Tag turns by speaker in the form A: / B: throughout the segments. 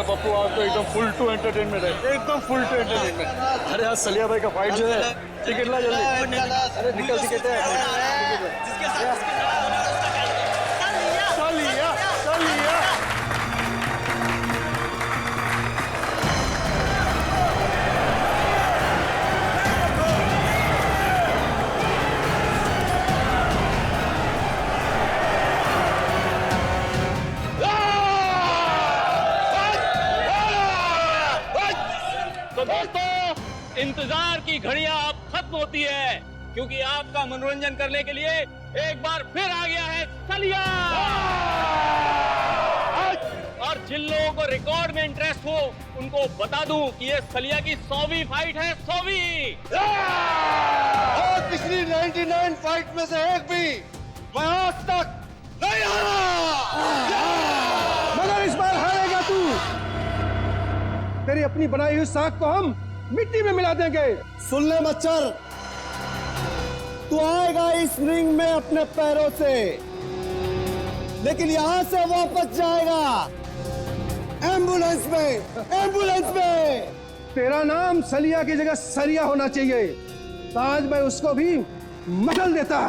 A: अरे पप्पू आज तो एकदम फुल टू एंटरटेनमेंट है, एकदम फुल टू एंटरटेनमेंट। अरे आज सलिया भाई का फाइट जो है, टिकट ला जल्दी। अरे निकल टिकट है। सलिया सलिया
B: इंतजार की घड़ियां अब खत्म होती है, क्योंकि आपका मनोरंजन करने के लिए एक बार फिर आ गया है सलिया। और जिन लोगों को रिकॉर्ड में इंटरेस्ट हो उनको बता दूं कि ये सलिया की 100वीं फाइट है, 100वीं।
A: और पिछली 99 फाइट में से एक भी मैं आज तक नहीं हारा,
C: मगर इस बार हारेगा तू। तेरी अपनी बनाई हुई साख को हम मिट्टी में मिला देंगे।
D: सुन ले मच्छर, तू आएगा इस रिंग में अपने पैरों से, लेकिन यहां से वापस जाएगा एम्बुलेंस में, एम्बुलेंस में।
C: तेरा नाम सलिया की जगह सरिया होना चाहिए, आज मैं उसको भी मचल देता।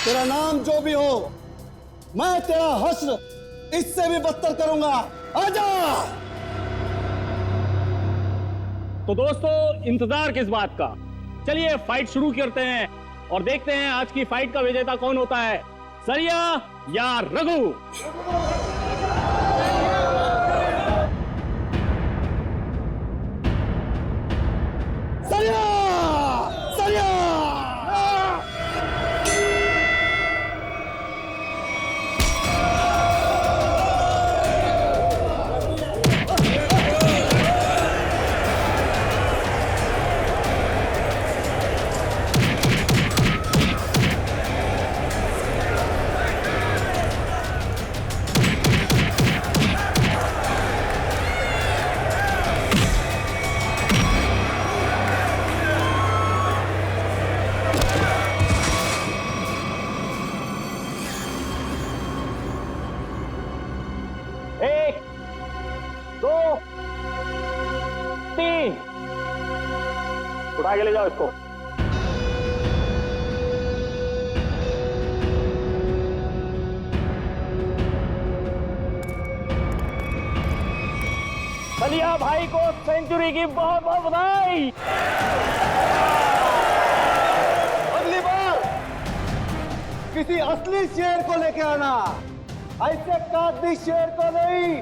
D: तेरा नाम जो भी हो, मैं तेरा हश्र इससे भी बदतर करूंगा। आजा।
B: तो दोस्तों इंतजार किस बात का, चलिए फाइट शुरू करते हैं और देखते हैं आज की फाइट का विजेता कौन होता है, सलिया या रघु।
D: सलिया, सलिया।
B: एक, दो, तीन, उठा के ले जाओ इसको। सलिया भाई को सेंचुरी की बहुत बहुत बधाई।
D: अगली बार किसी असली शेर को लेके आना, ऐसे कादी शेर को नहीं।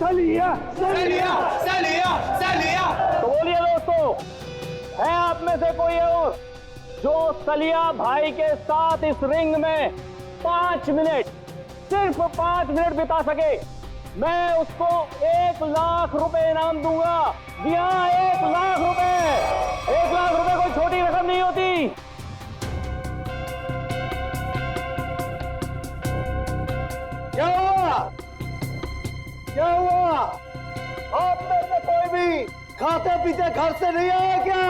C: सलिया
D: सलिया, सलिया, सलिया।
B: तो बोलिए दोस्तों, है आप में से कोई और जो सलिया भाई के साथ इस रिंग में 5 मिनट, सिर्फ 5 मिनट बिता सके? मैं उसको 1 लाख रुपए इनाम दूंगा। जी हाँ, 1 लाख रुपए। 1 लाख रुपए कोई छोटी रकम नहीं होती।
D: क्या हुआ? क्या हुआ? आप में से कोई भी खाते पीते घर से नहीं आया क्या?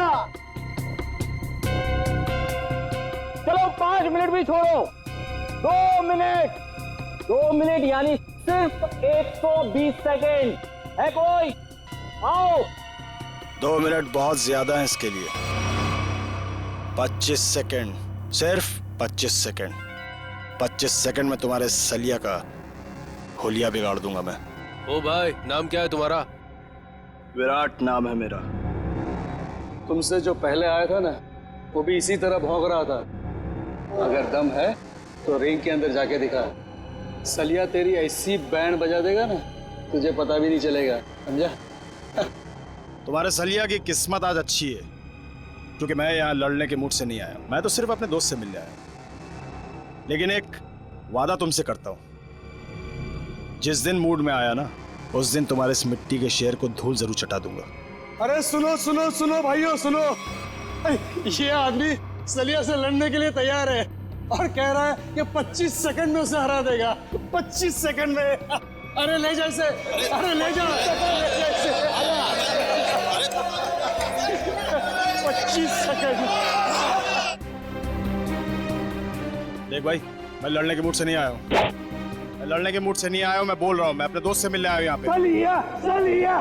B: चलो 5 मिनट भी छोड़ो, 2 मिनट। 2 मिनट यानी सिर्फ 120 सेकेंड है कोई? आओ।
E: 2 मिनट बहुत ज्यादा है इसके लिए। 25 सेकेंड, सिर्फ 25 सेकेंड। 25 सेकेंड में तुम्हारे सलिया का होलिया बिगाड़ दूंगा मैं।
F: ओ भाई, नाम क्या है तुम्हारा?
E: विराट नाम है मेरा।
A: तुमसे जो पहले आया था ना, वो भी इसी तरह भौंक रहा था। अगर दम है तो रिंग के अंदर जाके दिखा। सलिया तेरी ऐसी बैंड बजा देगा ना, तुझे पता भी नहीं चलेगा, समझा?
E: तुम्हारे सलिया की किस्मत आज अच्छी है, क्योंकि मैं यहाँ लड़ने के मूड से नहीं आया। मैं तो सिर्फ अपने दोस्त से मिलने आया। लेकिन एक वादा तुमसे करता हूँ, जिस दिन मूड में आया ना, उस दिन तुम्हारे इस मिट्टी के शेर को धूल जरूर चटा दूंगा।
A: अरे सुनो सुनो सुनो भाइयों, सुनो। ये आदमी सलिया से लड़ने के लिए तैयार है और कह रहा है कि 25 सेकंड में उसे हरा देगा। 25 सेकंड में। अरे ले जा इसे, अरे ले जा, 25 सेकंड।
E: देख भाई, मैं लड़ने के मूड से नहीं आया हूँ। मैं लड़ने के मूड से नहीं आया हूँ, मैं बोल रहा हूँ, मैं अपने दोस्त से मिलने आया हूँ यहाँ पे।
A: सलिया सलिया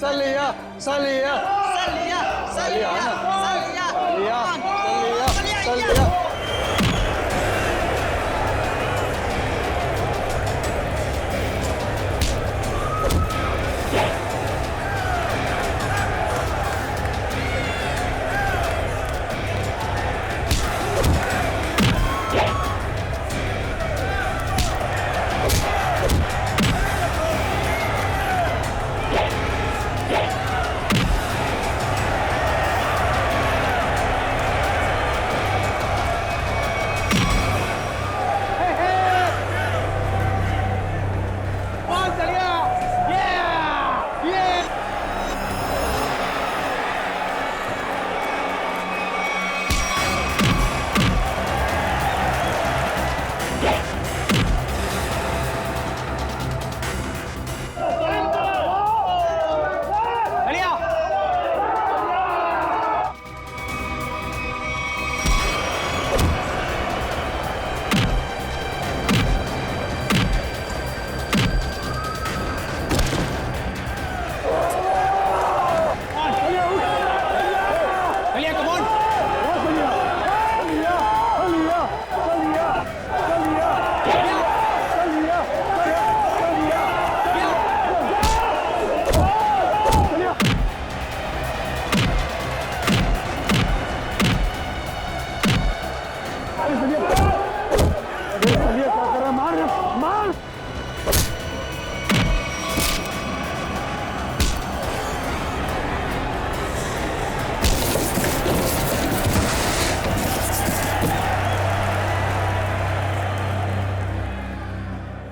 A: सलिया सलिया सलिया सलिया सलिया।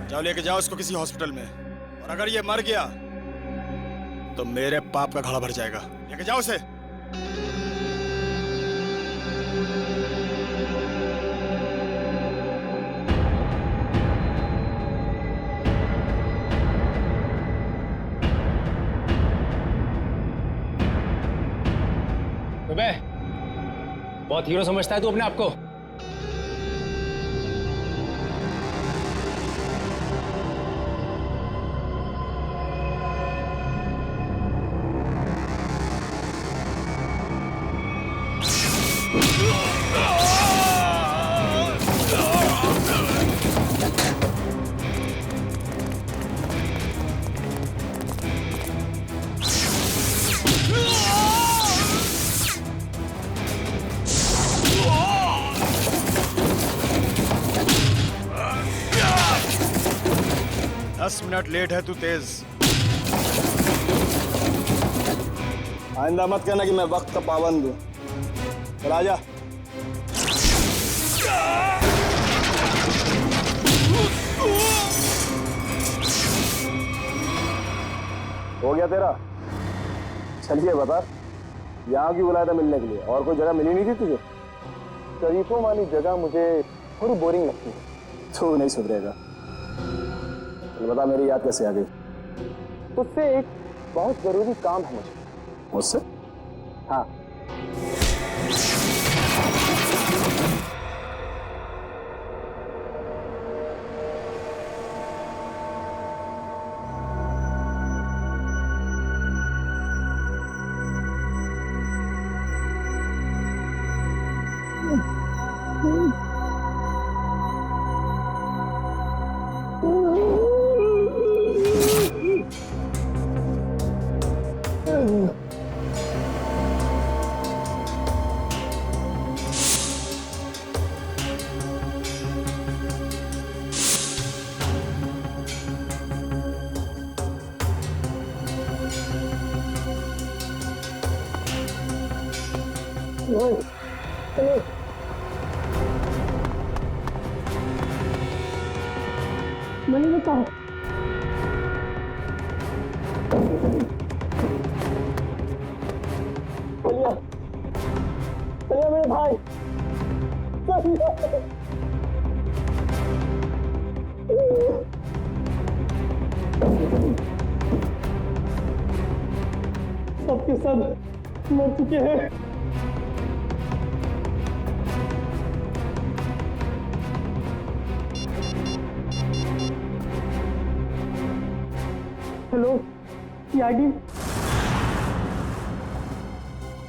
E: जाओ लेके जाओ इसको किसी हॉस्पिटल में, और अगर ये मर गया तो मेरे पाप का घड़ा भर जाएगा। लेके जाओ उसे।
B: बहुत हीरो समझता है तू अपने आप को।
E: मिनट लेट है तू तेज।
D: आइंदा मत कहना कि मैं वक्त का पाबंद हूँ। राजा हो गया तेरा? चलिए बता, यहाँ क्यों बुलाया था मिलने के लिए? और कोई जगह मिली नहीं थी तुझे? शरीफों वाली जगह मुझे थोड़ी बोरिंग लगती है। तू नहीं सुधरेगा। बता मेरी याद कैसे आ गई? तुझसे एक बहुत जरूरी काम है मुझे। मुझसे? हाँ।
G: नहीं बताओ।
B: चलिए मेरे भाई, सबके सब मर चुके हैं। Hello Yagi.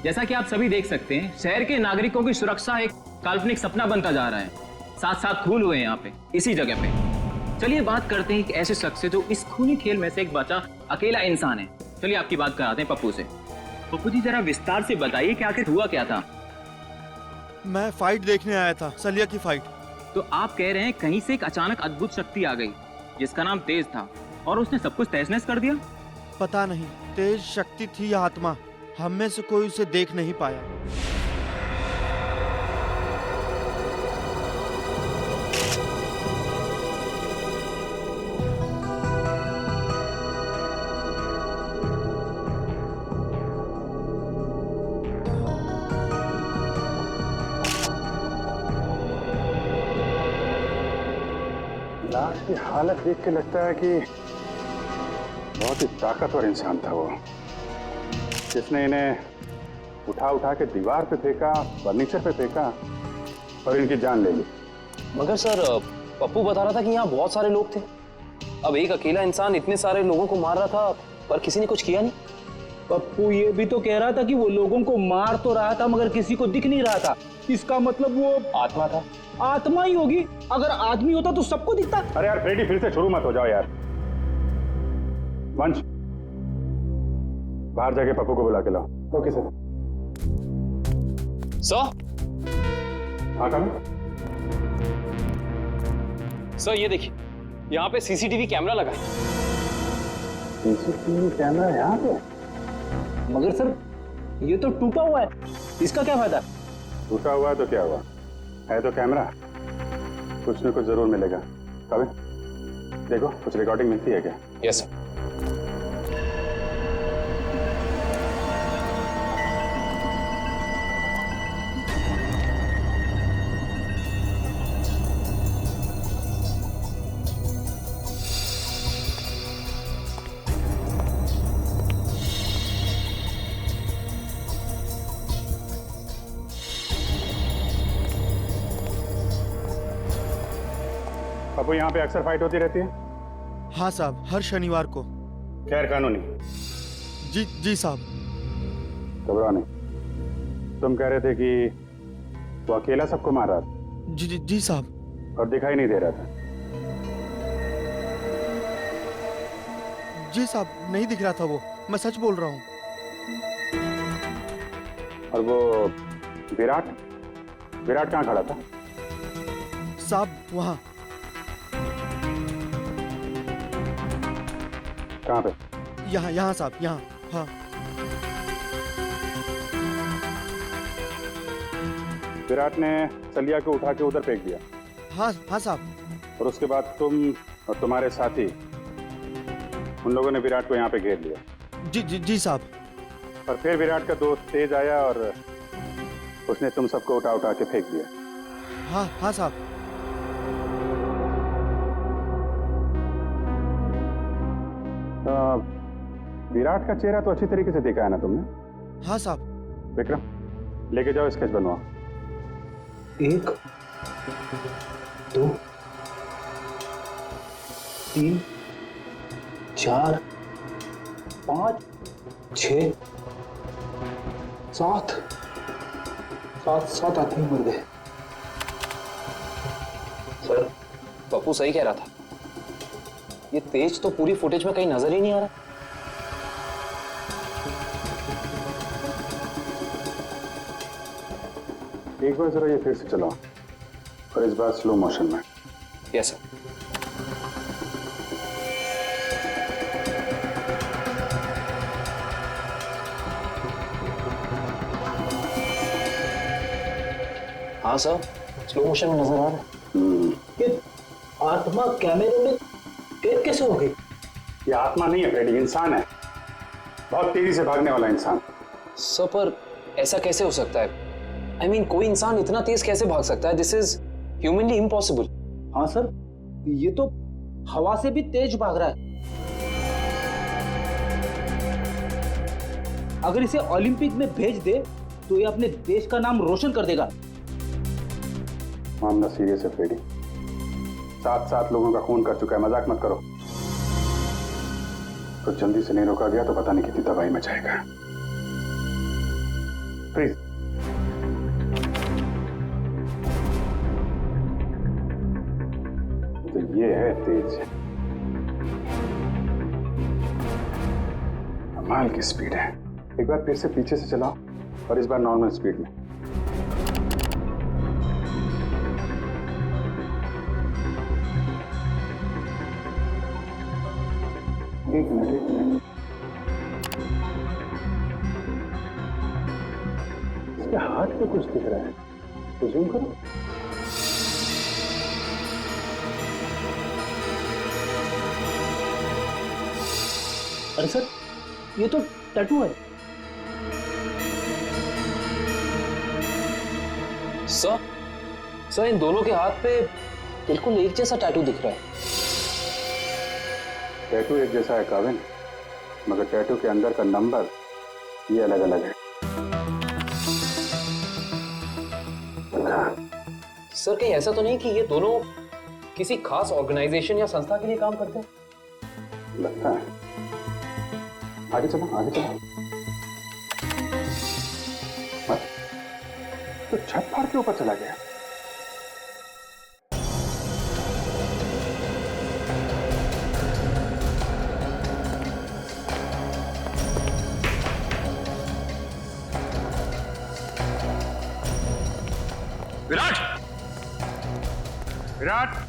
B: जैसा कि आप सभी देख सकते हैं, शहर के नागरिकों की सुरक्षा एक काल्पनिक सपना बनता जा रहा है। साथ साथ खून हुए हैं यहाँ पे, इसी जगह पे। चलिए बात करते हैं एक ऐसे शख्स से जो इस खूनी खेल में से एक बचा अकेला इंसान है। चलिए आपकी बात कराते हैं पप्पू से। पप्पू जी जरा विस्तार से बताइए कि आखिर हुआ क्या था।
G: मैं फाइट देखने आया था, सलिया की फाइट।
B: तो आप कह रहे हैं कहीं से एक अचानक अद्भुत शक्ति आ गई जिसका नाम तेज था और उसने सब कुछ तहस नहस कर दिया?
G: पता नहीं तेज शक्ति थी या आत्मा, हम में से कोई उसे देख नहीं पाया।
H: लाश की हालत देख के लगता है कि बहुत ही ताकतवर इंसान था वो, जिसने इन्हें उठा उठा के दीवार पे फेंका, फर्नीचर पे फेंका और इनकी जान ले ली।
F: मगर सर पप्पू बता रहा था कि यहाँ बहुत सारे लोग थे। अब एक अकेला इंसान इतने सारे लोगों को मार रहा था पर किसी ने कुछ किया नहीं।
I: पप्पू ये भी तो कह रहा था कि वो लोगों को मार तो रहा था मगर किसी को दिख नहीं रहा था। इसका मतलब वो
F: आत्मा था।
I: आत्मा ही होगी। अगर आदमी होता तो सबको दिखता।
H: अरे यार फ्रेडी, फिर से शुरू मत हो जाओ यार। वंश, बाहर जाके पप्पू को बुला के लाओ। Okay sir.
F: सर,
H: हाँ कम।
F: सर ये देखिए, यहाँ पे सीसीटीवी कैमरा लगा है।
H: सीसीटीवी कैमरा यहाँ पे?
I: मगर सर ये तो टूटा हुआ है, इसका क्या फायदा?
H: टूटा हुआ है तो क्या हुआ, है तो कैमरा, कुछ न कुछ जरूर मिलेगा। कभी देखो कुछ रिकॉर्डिंग मिलती है क्या?
F: Yes sir.
H: पप्पू, यहाँ पे अक्सर फाइट होती रहती है?
G: हाँ साहब, हर शनिवार को।
H: खैर कानूनी?
G: जी जी साहब।
H: घबराओ नहीं। तुम कह रहे थे कि वो अकेला सबको मार रहा था?
G: जी जी जी साहब।
H: और दिखाई नहीं दे रहा था?
G: जी साहब, नहीं दिख रहा था वो, मैं सच बोल रहा हूँ।
H: और वो विराट कहाँ खड़ा था?
G: साहब वहाँ।
H: कहाँ पे?
G: यहाँ यहाँ साहब, यहाँ। हाँ।
H: विराट ने सलिया को उठा के उधर फेंक दिया?
G: हाँ हाँ साहब।
H: और उसके बाद तुम और तुम्हारे साथी, उन लोगों ने विराट को यहाँ पे घेर लिया?
G: जी जी जी साहब।
H: और फिर विराट का दोस्त तेज आया और उसने तुम सबको उठा उठा के फेंक दिया?
G: हाँ हाँ साहब।
H: विराट का चेहरा तो अच्छी तरीके से देखा है ना तुमने?
G: हाँ साहब।
H: विक्रम, लेके जाओ, स्केच बनवाओ।
I: 1 2 3 4 5 6 7 आदमी मर गए।
F: सर पप्पू सही कह रहा था, ये तेज तो पूरी फुटेज में कहीं नजर ही नहीं आ रहा।
H: एक बार जरा ये फिर से चलाओ, और इस बार स्लो मोशन में।
F: Yes sir. हाँ सर, स्लो मोशन में नजर आ रहा है।
I: ये आत्मा कैमरे में कैद कैसे हो गई?
H: ये आत्मा नहीं है फ्रेडी, इंसान है, बहुत तेजी से भागने वाला इंसान।
F: सर पर ऐसा कैसे हो सकता है? I mean, कोई इंसान इतना तेज कैसे भाग सकता है? This is humanly impossible.
I: हाँ सर, ये तो हवा से भी तेज भाग रहा है। अगर इसे ओलंपिक में भेज दे तो ये अपने देश का नाम रोशन कर देगा।
H: मामला सीरियस है फ्रेडी, 7 लोगों का खून कर चुका है, मजाक मत करो। तो जल्दी से नहीं रोका गया तो पता नहीं कितनी तबाही मचाएगा। प्लीज तो ये है तेज, कमाल की स्पीड है। एक बार फिर से पीछे से चलाओ और इस बार नॉर्मल स्पीड में। एक मिनट इसके हाथ पे कुछ दिख रहा है, तो जूम करो।
I: अरे सर, ये तो टैटू है।
F: सर इन दोनों के हाथ पे बिल्कुल एक जैसा टैटू दिख रहा है।
H: टैटू एक जैसा है काविन, मगर टैटू के अंदर का नंबर ये अलग अलग है।
F: सर कहीं ऐसा तो नहीं कि ये दोनों किसी खास ऑर्गेनाइजेशन या संस्था के लिए काम करते हैं?
H: लगता है। आगे चलो, आगे चलो। मत। तो छत फाड़ के ऊपर चला गया।
E: विराट, विराट,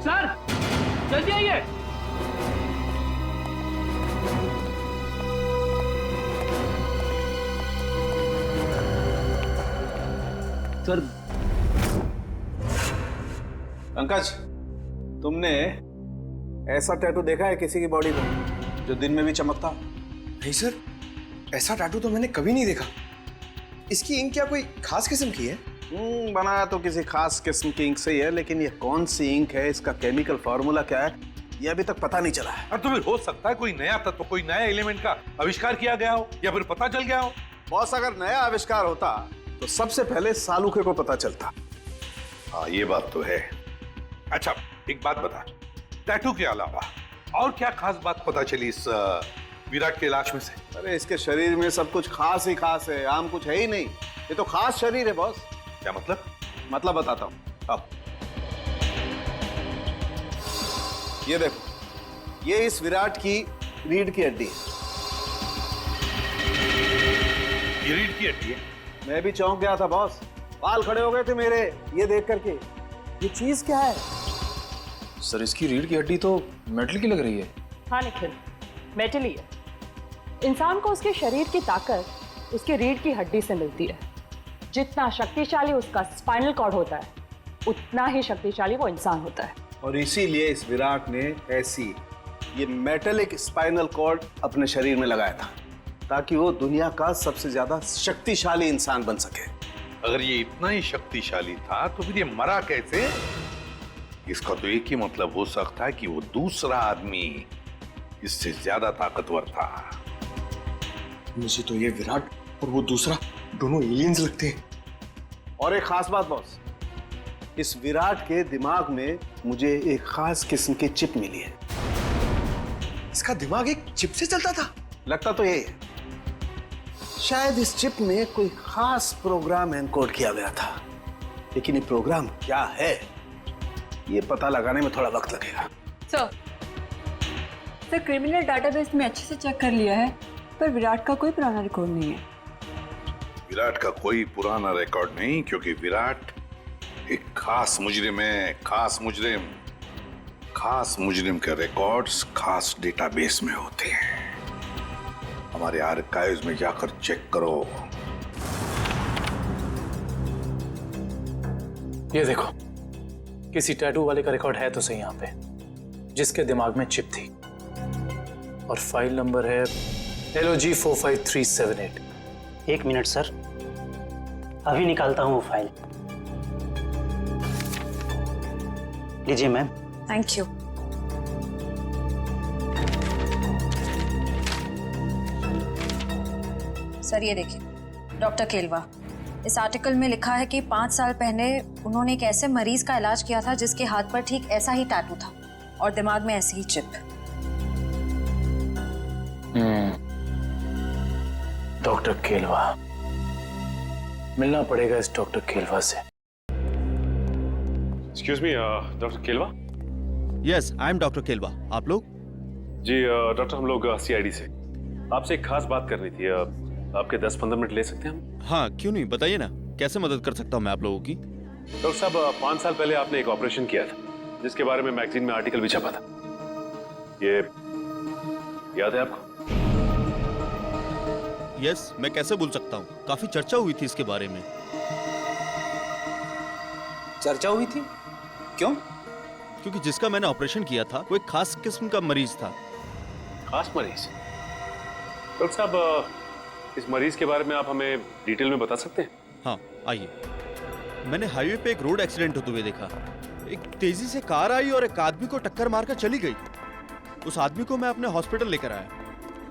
B: सर जल्दी आइए। सर
J: पंकज, तुमने ऐसा टैटू देखा है किसी की बॉडी पर जो दिन में भी चमकता?
C: नहीं सर, ऐसा टैटू तो मैंने कभी नहीं देखा। इसकी इंक क्या कोई खास किस्म की है?
J: बनाया तो किसी खास किस्म की इंक से ही है, लेकिन ये कौन सी इंक है, इसका केमिकल फॉर्मूला क्या है, ये अभी तक पता नहीं चला है।
K: और तो फिर हो सकता है कोई नया तत्व, कोई नया एलिमेंट का आविष्कार किया गया हो या फिर पता चल गया हो।
J: बॉस, अगर नया आविष्कार होता तो सबसे पहले सालूके को पता चलता।
K: हाँ, ये बात तो है। अच्छा, एक बात बता, टैटू के अलावा और क्या खास बात पता चली इस विराट के लाश में से?
J: अरे इसके शरीर में सब कुछ खास ही खास है, आम कुछ है ही नहीं। ये तो खास शरीर है बॉस।
K: क्या मतलब?
J: मतलब बताता हूँ। अब ये देखो, ये इस विराट की रीढ़ की हड्डी है।
K: ये रीढ़ की हड्डी है?
J: मैं भी चौंक गया था बॉस, बाल खड़े हो गए थे मेरे ये देख करके। ये चीज क्या है?
F: सर इसकी रीढ़ की हड्डी तो मेटल की लग रही है।
L: हाँ निखिल, मेटल ही है। इंसान को उसके शरीर की ताकत उसके रीढ़ की हड्डी से मिलती है। जितना शक्तिशाली उसका स्पाइनल कॉर्ड होता है, उतना ही शक्तिशाली वो इंसान होता है।
J: और इसीलिए इस विराट ने ऐसी ये मेटेलिक स्पाइनल कॉर्ड अपने शरीर में लगाया था, ताकि वो दुनिया का सबसे ज्यादा शक्तिशाली इंसान बन सके।
K: अगर ये इतना ही शक्तिशाली था तो फिर ये मरा कैसे? इसका तो एक ही मतलब हो सकता है कि वो दूसरा आदमी इससे ज्यादा ताकतवर था।
C: मुझे तो ये विराट और वो दूसरा दोनों एलियंस लगते हैं।
J: और एक खास बात बॉस, इस विराट के दिमाग में मुझे एक खास किस्म की चिप मिली है।
C: इसका दिमाग एक चिप से चलता था?
J: लगता तो यही है। शायद इस चिप में कोई खास प्रोग्राम एनकोड किया गया था, लेकिन ये प्रोग्राम क्या है ये पता लगाने में थोड़ा वक्त लगेगा।
M: सर क्रिमिनल डाटाबेस में अच्छे से चेक कर लिया है, पर विराट का कोई पुराना रिकॉर्ड नहीं है।
K: विराट का कोई पुराना रिकॉर्ड नहीं, क्योंकि विराट एक खास मुजरिम है। खास मुजरिम के रिकॉर्ड्स खास डेटाबेस में होते हैं। हमारे आर्काइव्स में जाकर चेक करो।
F: ये देखो, किसी टैटू वाले का रिकॉर्ड है तो सही यहाँ पे, जिसके दिमाग में चिप थी, और फाइल नंबर है LOG 45378।
N: एक मिनट सर, अभी निकालता हूँ वो फाइल। लीजिए मैम।
M: Thank you.
O: सर ये देखिए, डॉक्टर केलवा, इस आर्टिकल में लिखा है कि 5 साल पहले उन्होंने एक ऐसे मरीज का इलाज किया था जिसके हाथ पर ठीक ऐसा ही टैटू था और दिमाग में ऐसी ही चिप।
F: डॉक्टर केलवा, मिलना पड़ेगा इस डॉक्टर केलवा से।
P: Excuse me, doctor Kelwa.
G: Yes, I am doctor Kelwa. आप लोग?
P: जी डॉक्टर, हम लोग सीआईडी से आपसे एक खास बात करनी थी। आपके 10-15 मिनट ले सकते हैं हम?
G: हाँ, क्यों नहीं, बताइए ना, कैसे मदद कर सकता हूँ मैं आप लोगों की?
P: डॉक्टर साहब, 5 साल पहले आपने एक ऑपरेशन किया था जिसके बारे में मैगजीन में आर्टिकल भी छपा था। ये याद है आपको?
G: यस, मैं कैसे भूल सकता हूँ, काफी चर्चा हुई थी इसके बारे में।
I: चर्चा हुई थी? क्यों?
G: क्योंकि जिसका मैंने ऑपरेशन किया था वो एक खास किस्म का मरीज था।
P: खास मरीज? डॉक्टर साहब, इस मरीज के बारे में आप हमें डिटेल में बता सकते हैं?
G: हाँ, आइए। मैंने हाईवे पे एक रोड एक्सीडेंट होते हुए देखा। एक तेजी से कार आई और एक आदमी को टक्कर मारकर चली गई। उस आदमी को मैं अपने हॉस्पिटल लेकर आया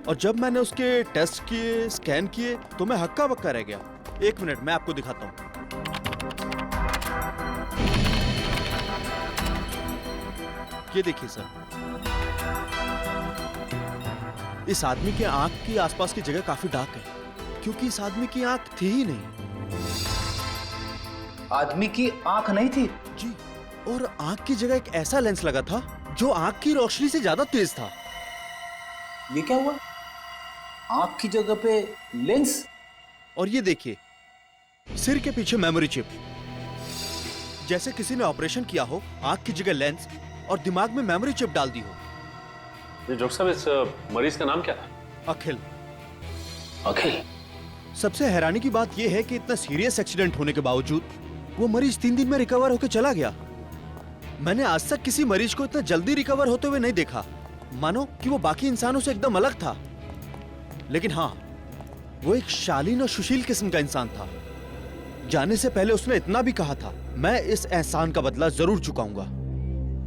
G: और जब मैंने उसके टेस्ट किए, स्कैन किए, तो मैं हक्का बक्का रह गया। 1 मिनट, मैं आपको दिखाता हूँ। ये देखिए सर, इस आदमी के आंख की आसपास की जगह काफी डार्क है क्योंकि इस आदमी की आंख थी ही नहीं।
I: आदमी की आंख नहीं थी?
G: जी, और आंख की जगह एक ऐसा लेंस लगा था जो आंख की रोशनी से ज्यादा तेज था।
I: ये क्या हुआ? आंख की जगह पे लेंस?
G: और ये देखिए, सिर के पीछे मेमोरी चिप, जैसे किसी ने ऑपरेशन किया हो, आंख की जगह लेंस और दिमाग में मेमोरी चिप डाल दी हो।
P: डॉक्टर साहब, इस मरीज का नाम क्या था?
G: अखिल।
P: अखिल?
G: सबसे हैरानी की बात यह है कि इतना सीरियस एक्सीडेंट होने के बावजूद वो मरीज 3 दिन में रिकवर होकर चला गया। मैंने आज तक किसी मरीज को इतना जल्दी रिकवर होते हुए नहीं देखा, मानो कि वो बाकी इंसानों से एकदम अलग था। लेकिन हाँ, वो एक शालीन और सुशील किस्म का इंसान था। जाने से पहले उसने इतना भी कहा था, मैं इस एहसान का बदला जरूर चुकाऊंगा।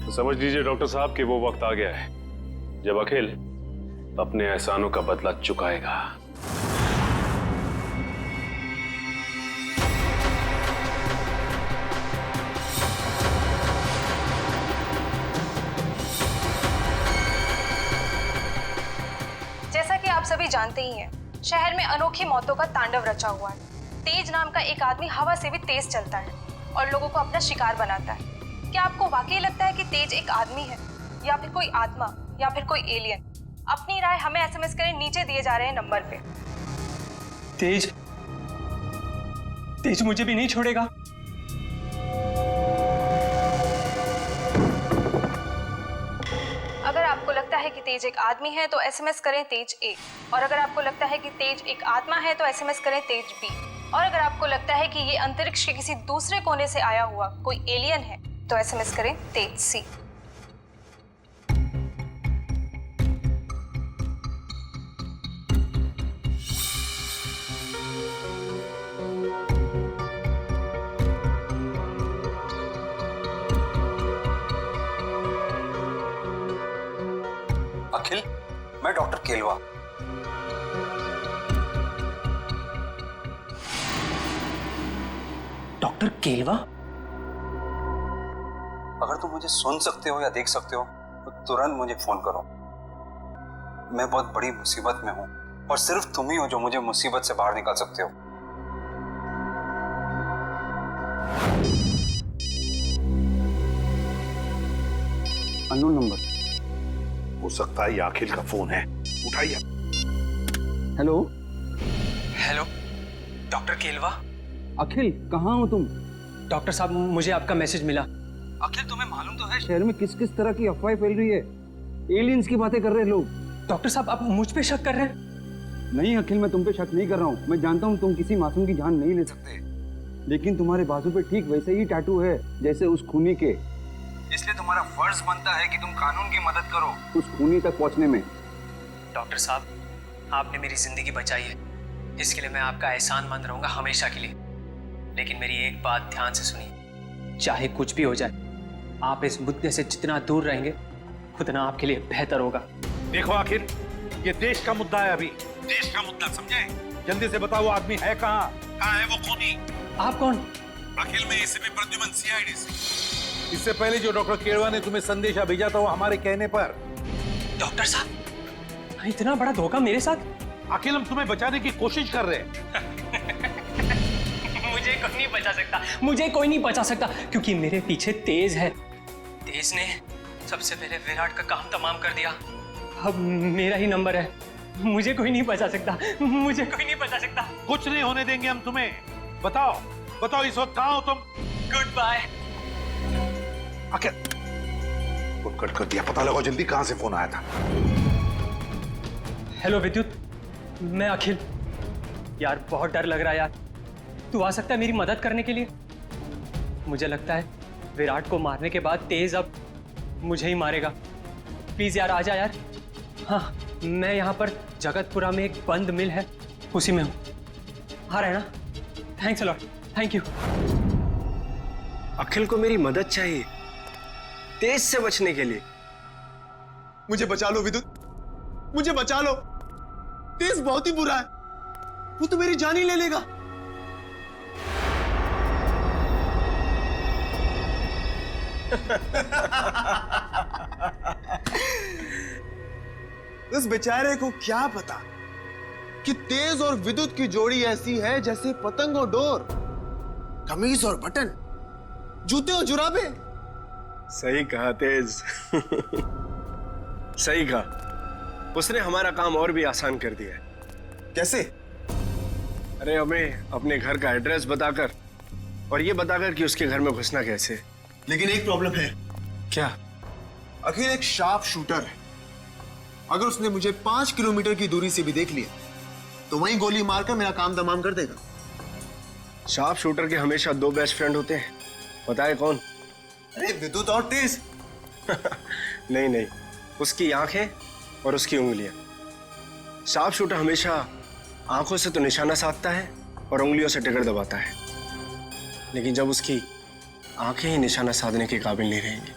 P: तो समझ लीजिए डॉक्टर साहब कि वो वक्त आ गया है जब अखिल अपने एहसानों का बदला चुकाएगा।
O: जैसा कि आप सभी जानते ही हैं, शहर में अनोखी मौतों का तांडव रचा हुआ है। तेज नाम का एक आदमी हवा से भी तेज चलता है और लोगों को अपना शिकार बनाता है। क्या आपको वाकई लगता है कि तेज एक आदमी है या फिर कोई आत्मा या फिर कोई एलियन? अपनी राय हमें SMS करें, नीचे दिए जा रहे हैं नंबर पे।
N: तेज मुझे भी नहीं छोड़ेगा।
O: अगर आपको लगता है कि तेज एक आदमी है तो SMS करें तेज A, और अगर आपको लगता है कि तेज एक आत्मा है तो SMS करें तेज B, और अगर आपको लगता है कि ये अंतरिक्ष के किसी दूसरे कोने से आया हुआ कोई एलियन है तो SMS करें तेज C।
I: अखिल, मैं डॉक्टर केलवा।
N: डॉक्टर केलवा?
I: अगर तुम मुझे सुन सकते हो या देख सकते हो तो तुरंत मुझे फोन करो। मैं बहुत बड़ी मुसीबत में हूं और सिर्फ तुम ही हो जो मुझे मुसीबत से बाहर निकाल सकते हो।
H: अननोन नंबर हो सकता है, ये अखिल का फोन है, उठाइए।
C: Hello
N: hello, doctor Kelwa?
C: Akhil, कहाँ हो तुम?
N: डॉक्टर साहब, मुझे आपका मैसेज मिला।
C: अखिल, तुम्हें मालूम तो है शहर में किस किस तरह की अफवाहें फैल रही है। एलियंस की बातें कर रहे हैं लोग।
N: डॉक्टर साहब, आप मुझ पे शक कर रहे हैं?
C: नहीं अखिल, मैं तुम पे शक नहीं कर रहा हूँ। मैं जानता हूँ तुम किसी मासूम की जान नहीं ले सकते, लेकिन तुम्हारे बाजू पे ठीक वैसे ही टैटू है जैसे उस खूनी के। इसलिए तुम्हारा फर्ज बनता है कि तुम कानून की मदद करो उस खूनी तक पहुंचने में।
N: डॉक्टर साहब, आपने मेरी जिंदगी बचाई है, इसके लिए मैं आपका एहसानमंद रहूंगा हमेशा के लिए। लेकिन मेरी एक बात ध्यान से सुनिए, चाहे कुछ भी हो जाए, आप इस मुद्दे से जितना दूर रहेंगे उतना आपके लिए बेहतर होगा।
K: देखो आखिर ये देश का मुद्दा है, अभी देश का मुद्दा, समझे? जल्दी से बताओ वो आदमी है कहाँ? कहाँ है वो खूनी?
N: आप कौन?
K: अखिल में एसीपी प्रद्युमन, सीआईडी से। इससे पहले जो डॉक्टर केरवा ने तुम्हें संदेशा भेजा था वो हमारे कहने पर।
N: डॉक्टर साहब, इतना बड़ा धोखा मेरे साथ?
K: अखिल, हम तुम्हें बचाने की कोशिश कर रहे हैं।
N: मुझे कोई नहीं बचा सकता, मुझे कोई नहीं बचा सकता, क्योंकि मेरे पीछे तेज है। तेज ने सबसे पहले विराट का काम तमाम कर दिया। अब मेरा ही नंबर है। मुझे कोई नहीं बचा सकता, मुझे कोई नहीं बचा सकता।
K: कुछ नहीं होने देंगे हम तुम्हें। बताओ बताओ, इस वक्त कहाँ हो तुम?
N: Good bye.
K: Akhil, phone cut कर दिया। पता लगाओ जल्दी कहाँ से फोन आया था।
N: हेलो विद्युत, मैं अखिल। यार बहुत डर लग रहा है यार। तू आ सकता है मेरी मदद करने के लिए? मुझे लगता है विराट को मारने के बाद तेज अब मुझे ही मारेगा। प्लीज यार आ जा यार। हाँ, मैं यहाँ पर जगतपुरा में एक बंद मिल है, उसी में हूँ। आ रहा है ना? Thanks a lot, thank you.
J: Akhil को मेरी मदद चाहिए तेज से बचने के लिए।
A: मुझे बचा लो विद्युत, मुझे बचा लो। तेज बहुत ही बुरा है, वो तो मेरी जान ही ले लेगा। उस बेचारे को क्या पता कि तेज और विद्युत की जोड़ी ऐसी है जैसे पतंग और डोर, कमीज और बटन, जूते और जुराबे।
J: सही कहा तेज। सही कहा। उसने हमारा काम और भी आसान कर दिया है।
A: कैसे?
J: अरे हमें अपने घर का एड्रेस बताकर और ये बताकर कि उसके घर में घुसना कैसे।
A: लेकिन एक प्रॉब्लम है।
J: क्या?
A: अखिल एक शार्प शूटर है। अगर उसने मुझे 5 किलोमीटर की दूरी से भी देख लिया तो वहीं गोली मारकर मेरा काम तमाम कर देगा।
J: शार्प शूटर के हमेशा 2 बेस्ट फ्रेंड होते हैं, बताए कौन?
A: अरे विद्युत और तेज।
J: नहीं नहीं, उसकी आंखें और उसकी उंगलियां। शार्प शूटर हमेशा आंखों से तो निशाना साधता है और उंगलियों से टिगर दबाता है, लेकिन जब उसकी आंखें ही निशाना साधने के काबिल नहीं रहेंगी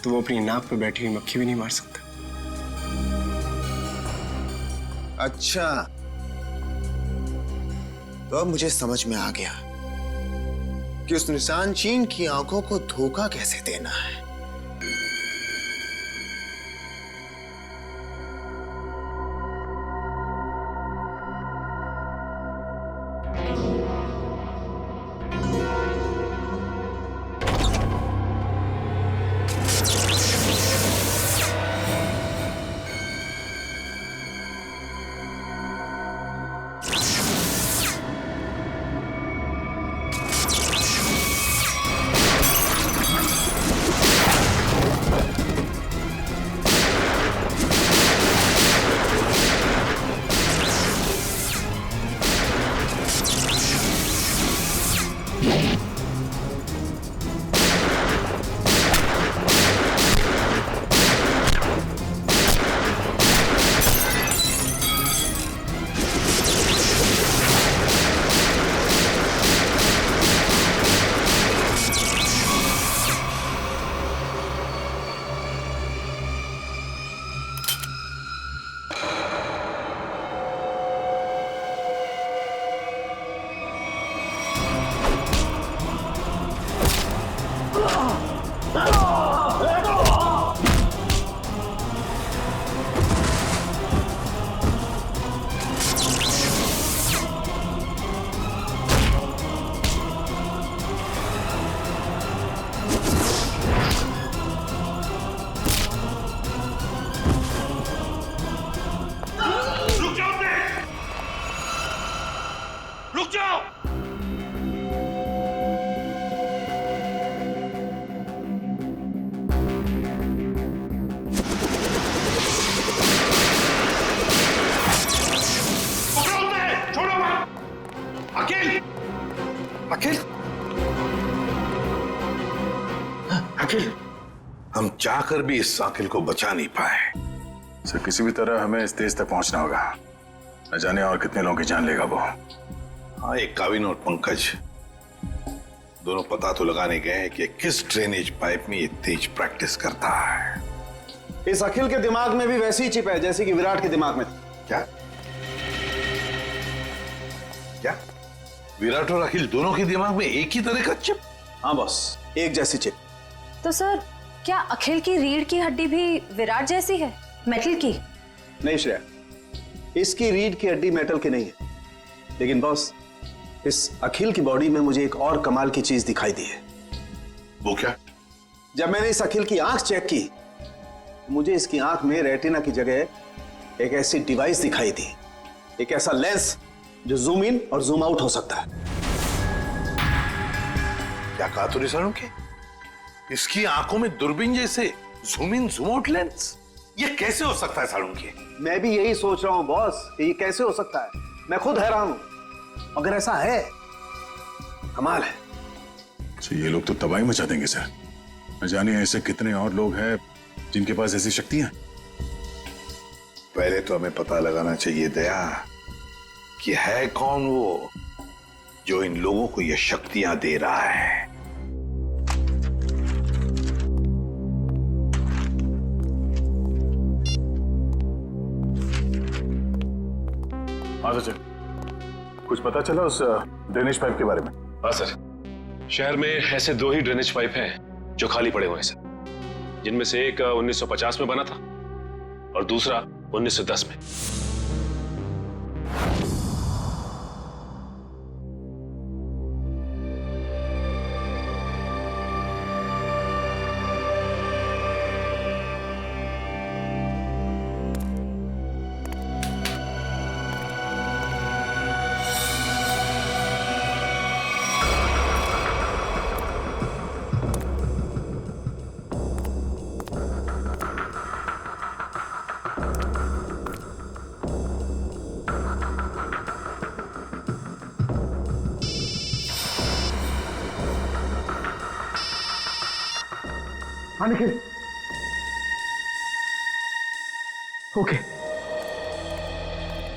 J: तो वो अपनी नाक पे बैठी हुई मक्खी भी नहीं मार सकता।
A: अच्छा, तो अब मुझे समझ में आ गया कि उस निशान चीन की आंखों को धोखा कैसे देना है।
K: अखिल, हम चाहकर भी इस अखिल को बचा नहीं पाए।
E: सर, किसी भी तरह हमें इस तेज तक पहुंचना होगा। न जाने और कितने लोगों की जान लेगा वो।
K: हाँ, एक काविन और पंकज दोनों पता तो लगाने गए हैं कि किस ड्रेनेज पाइप में ये तेज प्रैक्टिस करता है।
A: इस अखिल के दिमाग में भी वैसी चिप है जैसी कि विराट के दिमाग में थी।
K: क्या? क्या विराट और अखिल दोनों के दिमाग में एक ही तरह का चिप?
J: हाँ बॉस, एक जैसी चिप।
O: तो सर, क्या अखिल की रीढ़ की हड्डी भी विराट जैसी है, मेटल की?
J: नहीं श्रेया, इसकी रीढ़ की हड्डी मेटल की नहीं है, लेकिन बॉस इस अखिल की बॉडी में मुझे एक और कमाल की चीज दिखाई दी है।
K: वो क्या?
J: जब मैंने इस अखिल की आंख चेक की, मुझे इसकी आंख में रेटिना की जगह एक ऐसी डिवाइस दिखाई दी, एक ऐसा लेंस जो जूम इन और जूम आउट हो सकता है।
K: क्या कहा तूने सालुंके? इसकी आंखों में दूरबीन जैसे zoom in zoom out lens? ये कैसे हो सकता है सालुंके?
J: मैं भी यही सोच रहा हूं बॉस कि ये कैसे हो सकता है। मैं खुद हैरान हूं। अगर ऐसा है, कमाल है।
H: अच्छा, ये लोग तो तबाही मचा देंगे सर। न जाने ऐसे कितने और लोग हैं जिनके पास ऐसी शक्तियां।
K: पहले तो हमें पता लगाना चाहिए दया कि है कौन वो जो इन लोगों को ये शक्तियां दे रहा है।
H: हाँ सर, कुछ पता चला उस ड्रेनेज पाइप के बारे में?
P: हाँ सर, शहर में ऐसे 2 ही ड्रेनेज पाइप हैं जो खाली पड़े हुए हैं सर, जिनमें से एक 1950 में बना था और दूसरा 1910 में।
A: हाँ निखिल, ओके।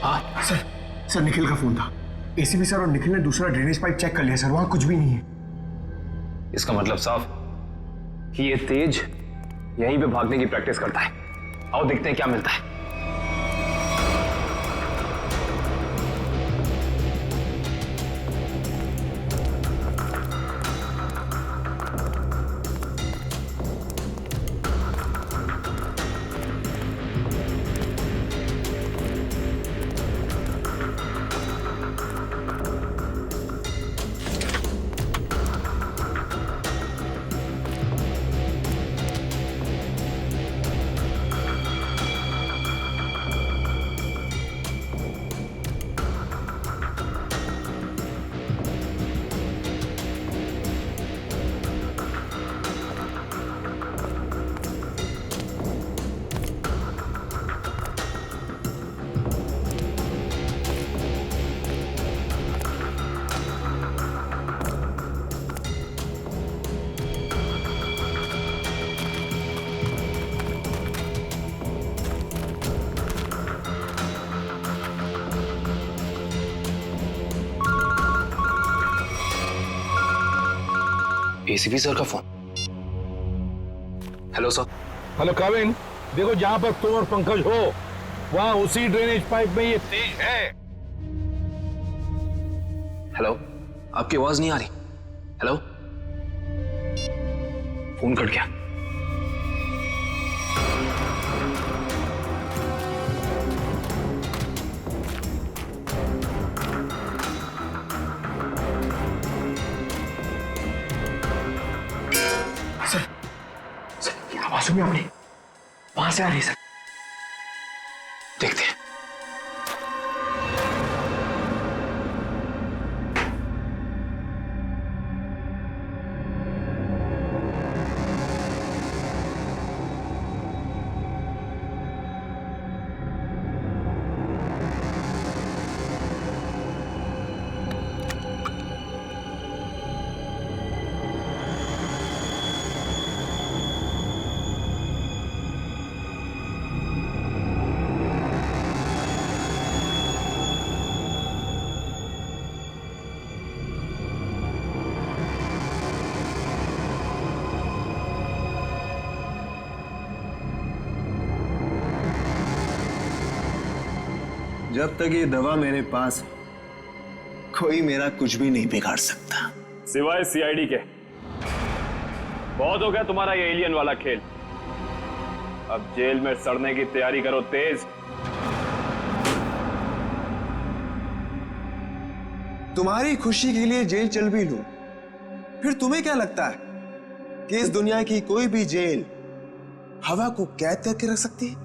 A: हाँ सर, निखिल का फोन था। एसीपी सर और निखिल ने दूसरा ड्रेनेज पाइप चेक कर लिया सर, वहां कुछ भी नहीं है।
N: इसका मतलब साफ कि ये तेज यहीं पे भागने की प्रैक्टिस करता है। आओ देखते हैं क्या मिलता है। एसीपी सर का फोन। Hello sir.
K: हेलो काविन, देखो जहां पर तुम और पंकज हो वहां उसी ड्रेनेज पाइप में ये तेज है।
N: हेलो, आपकी आवाज नहीं आ रही। हेलो, फोन कट गया।
A: आवाज सुनी आपने? वहां से आ रही है सर।
N: देखते हैं।
J: जब तक ये दवा मेरे पास है,
D: कोई मेरा कुछ भी नहीं बिगाड़ सकता।
B: सिवाय सीआईडी के। बहुत हो गया तुम्हारा ये एलियन वाला खेल। अब जेल में सड़ने की तैयारी करो तेज।
D: तुम्हारी खुशी के लिए जेल चल भी लूं, फिर तुम्हें क्या लगता है कि इस दुनिया की कोई भी जेल हवा को कैद करके रख सकती है?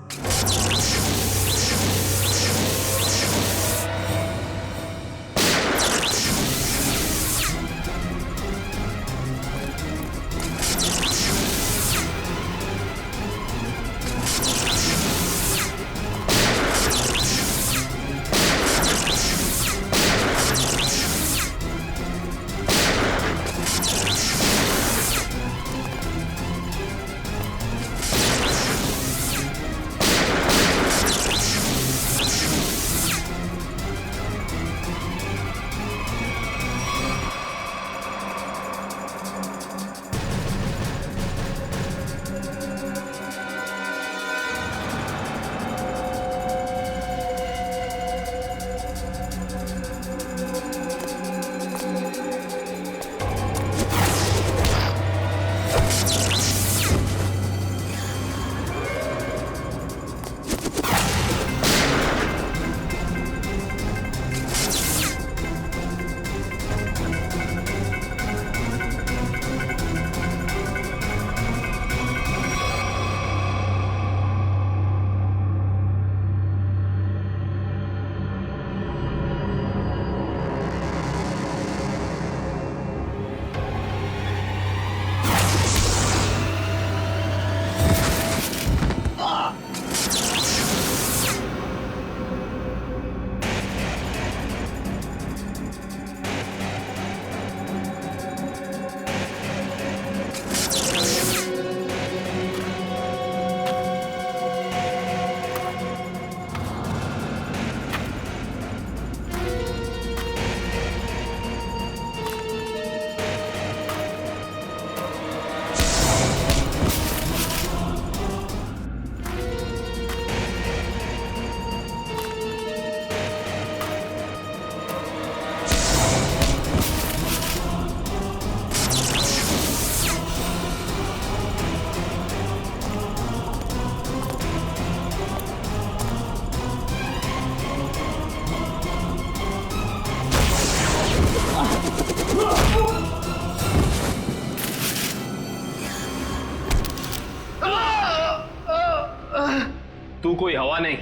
B: तू कोई हवा नहीं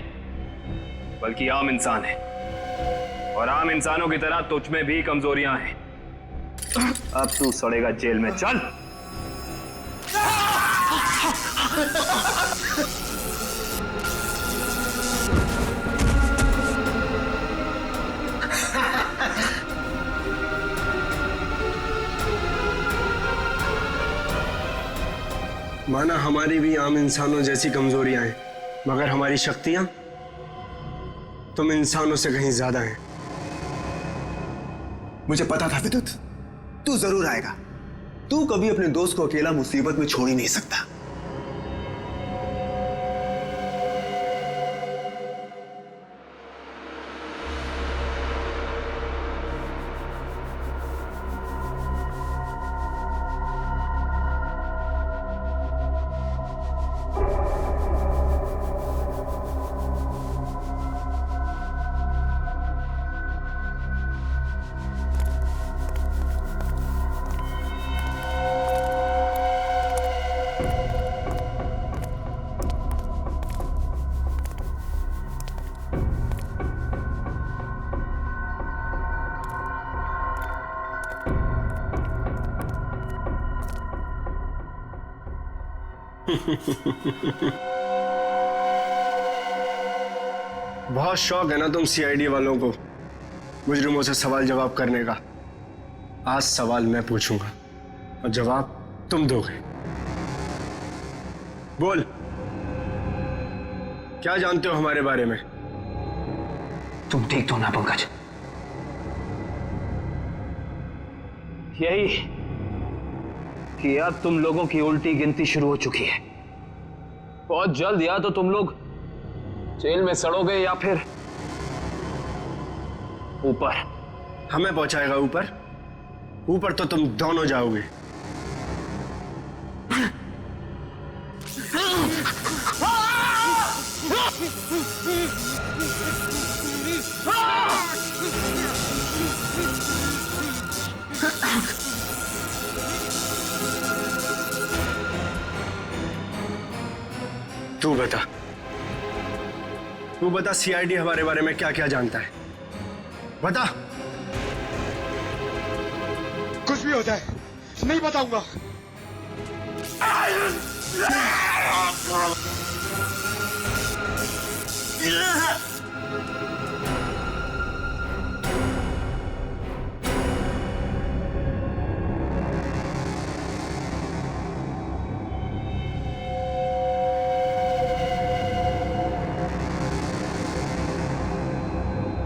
B: बल्कि आम इंसान है, और आम इंसानों की तरह तुझ में भी कमजोरियां हैं। अब तू सड़ेगा जेल में। चल।
D: माना हमारी भी आम इंसानों जैसी कमजोरियां हैं, मगर हमारी शक्तियां तुम इंसानों से कहीं ज्यादा हैं। मुझे पता था विद्युत, तू जरूर आएगा। तू कभी अपने दोस्त को अकेला मुसीबत में छोड़ ही नहीं सकता। बहुत शौक है ना तुम सीआईडी वालों को मुजरिमों से सवाल जवाब करने का। आज सवाल मैं पूछूंगा और जवाब तुम दोगे। बोल, क्या जानते हो हमारे बारे में?
N: तुम ठीक तो ना पंकज?
B: यही कि अब तुम लोगों की उल्टी गिनती शुरू हो चुकी है। बहुत जल्द या तो तुम लोग जेल में सड़ोगे या फिर ऊपर
D: हमें पहुंचाएगा ऊपर। ऊपर तो तुम दोनों जाओगे। तू बता सीआईडी हमारे बारे में क्या क्या जानता है? बता।
A: कुछ भी हो जाए नहीं बताऊंगा।